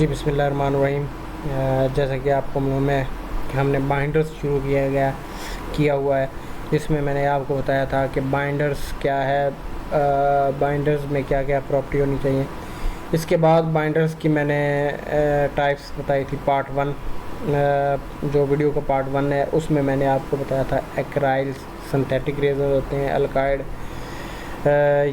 जी बिस्मिल्लाहिर्रहमानिर्रहीम। जैसा कि आपको मालूम है कि हमने बाइंडर्स शुरू किया हुआ है। इसमें मैंने आपको बताया था कि बाइंडर्स क्या है, बाइंडर्स में क्या क्या प्रॉपर्टी होनी चाहिए। इसके बाद बाइंडर्स की मैंने टाइप्स बताई थी। पार्ट 1 जो वीडियो का पार्ट 1 है उसमें मैंने आपको बताया था एक्राइल सिंथेटिक रेजर होते हैं, अल्काइड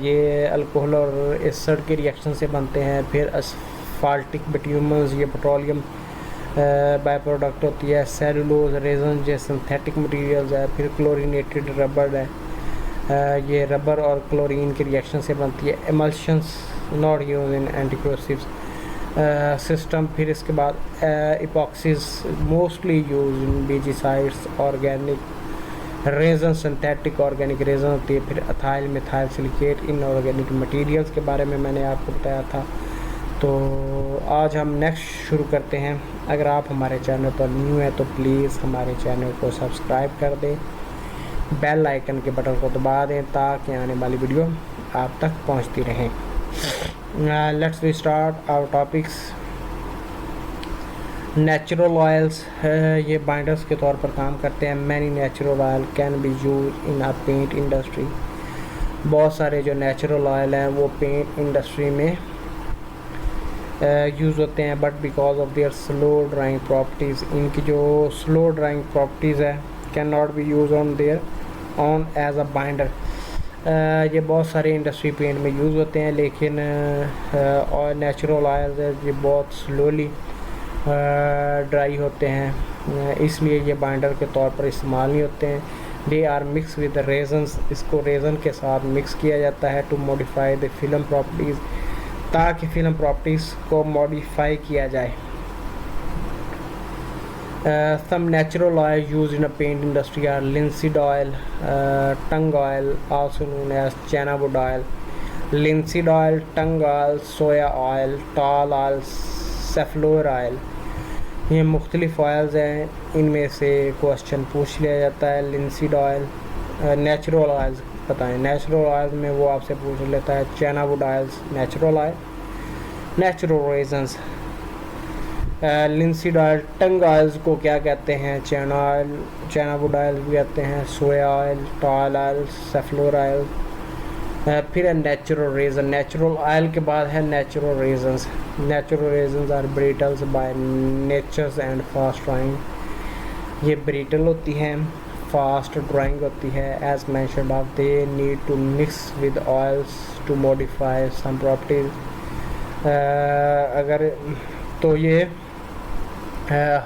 ये अल्कोहल और एसिड के रिएक्शन से बनते हैं। फिर असफाल्टिक बिट्यूमस ये पेट्रोलियम बाय प्रोडक्ट होती है। सेलुलोज रेजन ये सिंथेटिक मटेरियल्स है। फिर क्लोरीनेटेड रबर है, ये रबर और क्लोरीन के रिएक्शन से बनती है। Emulsions not use in anticorrosive system. फिर इसके बाद epoxies mostly use in biocides. Organic resin synthetic organic resin होती है। फिर ethyl methyl silicate inorganic materials के बारे में मैंने आपको बताया था। तो आज हम नेक्स्ट शुरू करते हैं। अगर आप हमारे चैनल पर न्यू हैं तो प्लीज़ हमारे चैनल को सब्सक्राइब कर दें, बेल आइकन के बटन को दबा दें ताकि आने वाली वीडियो आप तक पहुंचती रहें। Let's we start our topics. Natural oils ये बाइंडर्स के तौर पर काम करते हैं। Many natural oil can be use in a paint industry. बहुत सारे जो नेचुरल ऑयल हैं वो पेंट इंडस्ट्री में यूज़ होते हैं, but because of their slow drying properties, इनकी जो स्लो ड्राइंग प्रॉपर्टीज़ है can not be use on their own as a binder. ये बहुत सारे इंडस्ट्री पेंट में यूज़ होते हैं, लेकिन और नेचुरल ऑयल ये बहुत स्लोली ड्राई होते हैं, इसलिए ये बाइंडर के तौर पर इस्तेमाल नहीं होते हैं। They are mix with resins, इसको रेजन के साथ मिक्स किया जाता है to modify the film properties, ताकि फिल्म प्रॉपर्टीज़ को मॉडिफाई किया जाए। Some natural oil use in a paint industry are linseed oil, tung oil also known as chinawood oil. Linseed oil, tung oil, soya oil, tall oil, safflower oil, ये मुख्तलिफ oils हैं। इनमें से question पूछ लिया जाता है। लिंसीड ऑयल, नेचुरल ऑयल्स बताएं। नेचुरल ऑयल में वो आपसे पूछ लेता है chinawood oils natural oil, natural resins. Linseed oil, tung oils को क्या कहते हैं? चैना ऑयल, चैनावुड ऑयल भी कहते हैं, soya oil, tall oil, safflower oil. फिर है नेचुरल रेजन। नेचुरल ऑयल के बाद है natural resins. Natural resins are brittles by natures and fast drying. ये ब्रिटल होती हैं, फास्ट ड्राइंग होती है। As mentioned of they need to mix with oils to modify some properties. अगर तो ये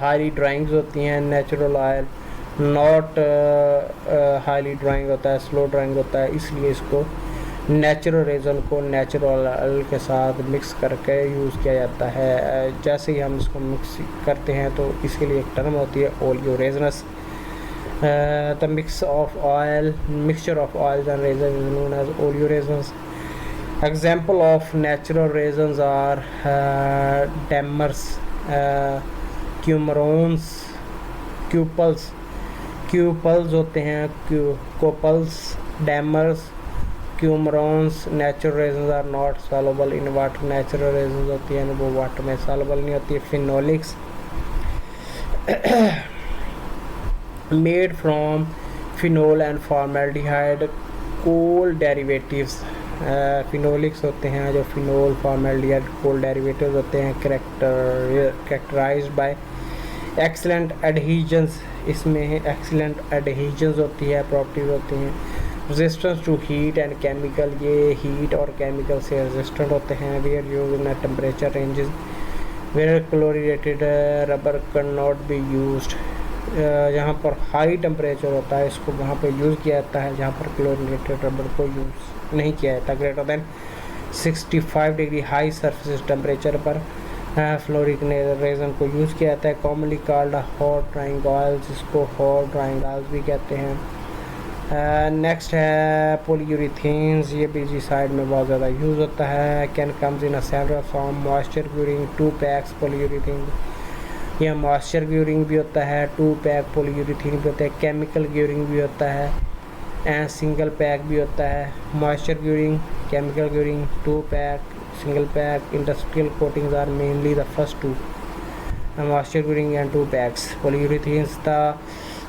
हाईली ड्राइंग्स होती हैं। Natural oil not highly drying होता है, स्लो ड्राइंग होता है, इसलिए इसको नेचुरल रेजन को नेचुरल ऑयल के साथ मिक्स करके यूज़ किया जाता है। जैसे ही हम इसको मिक्स करते हैं तो इसके लिए एक टर्म होती है oleo resinous. The mixture of oils and resin is known as oleo resinous. Example of natural resins are dammars, coumarones, copals होते हैं, copals, dammars, coumarones. Natural resins are not soluble in water. Natural resins होती हैं वो water में soluble नहीं होती है। Phenolics made from phenol and formaldehyde cold derivatives. Phenolics होते हैं जो फिनोल फॉर्मेल्डिहाइड कोल्ड डेरिवेटिव्स होते हैं, कैरेक्टराइज्ड बाय एक्सीलेंट एडहीजन्स। इसमें एक्सीलेंट एडहीजन्स होती है, प्रॉपर्टीज होती हैं। Resistance to heat and chemical, ये हीट और केमिकल से रेजिस्टेंट होते हैं। Where use in temperature ranges where chlorinated rubber can not be used. जहाँ पर हाई टेम्परेचर होता है इसको वहाँ पर यूज़ किया जाता है, जहाँ पर क्लोरीनेटेड रबर को यूज़ नहीं किया जाता। Greater than 65 degree high surface temperature पर फ्लोरिक रेजन को यूज़ किया जाता है। Commonly called hot drawing oil, जिसको हॉट ड्राइंग ऑयल भी कहते हैं। नेक्स्ट है पॉलीयूरेथेन्स, ये बीजी साइड में बहुत ज़्यादा यूज़ होता है। Can comes in a several form. Moisture curing 2 PACS polyurethane, यह मॉइस्चर क्यूरिंग भी होता है, 2 पैक पॉलीयूरेथेन भी होता है। केमिकल क्यूरिंग भी होता है एंड सिंगल पैक भी होता है। Moisture curing, chemical curing, 2 pack single pack. Industrial coatings are mainly the first two, moisture bearing and two packs. Polyurethanes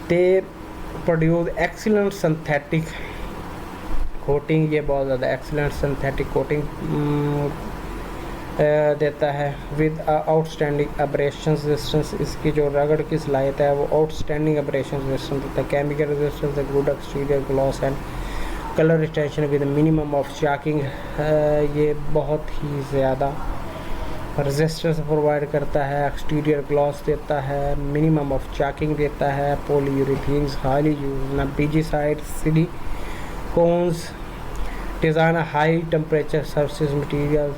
they produce excellent synthetic coating, ये बहुत ज़्यादा excellent synthetic coating देता है with outstanding abrasion resistance. इसकी जो रगड़ की सलाहियत है वो आउटस्टैंडिंग अब्रेशन रेजिस्टेंस देता है. Chemical resistance, good exterior gloss and colour retention with minimum of chalking. ये बहुत ही ज़्यादा रेजिस्टेंस प्रोवाइड करता है, एक्सटीरियर ग्लॉस देता है, मिनिमम ऑफ चाकिंग देता है. पॉलीयूरेथेन्स हाईली यूज ना biocide silicones design high temperature surface material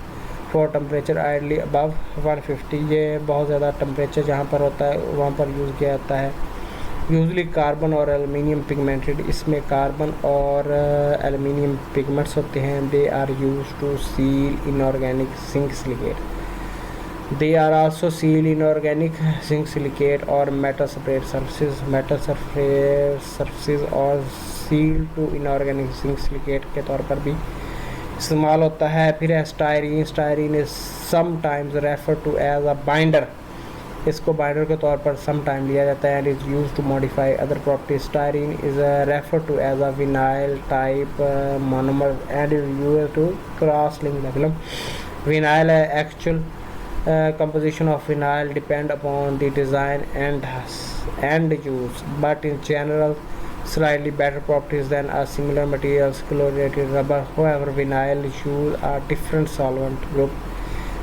for temperature ideally above 150. ये बहुत ज़्यादा टेम्परेचर जहाँ पर होता है वहाँ पर यूज़ किया जाता है. यूजली कार्बन और एलुमिनियम पिगमेंटेड. इसमें कार्बन और एलुमिनियम पिगमेंट्स होते हैं. They are use to seal inorganic zinc silicate. They are also seal inorganic zinc silicate और metal separate surfaces. Metal surfaces और seal to inorganic zinc silicate के तौर पर भी इस्तेमाल होता है. फिर है styrene. Styrene is sometimes refer to as a binder. इसको बाइंडर के तौर पर समटाइम लिया जाता है. And is use to modify other properties. Styrene is refer to as a vinyl type monomer and is use to cross link the film. Vinyl है actual composition of vinyl depend upon the design and use, but in general slightly better properties than a similar materials chlorinated rubber. However, vinyl use a different solvent group.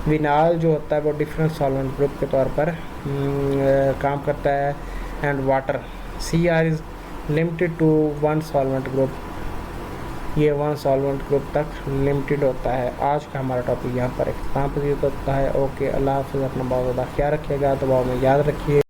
Vinyl जो होता है वो different solvent group के तौर पर काम करता है. And water CR is limited to one solvent group. ये वन सॉल्वेंट ग्रुप तक लिमिटेड होता है. आज का हमारा टॉपिक यहाँ पर इख्तिताम पजीर होता है. ओके, अल्लाह हाफ़िज़. अपना बहुत ज़्यादा ख्याल रखिएगा. तो में याद रखिए.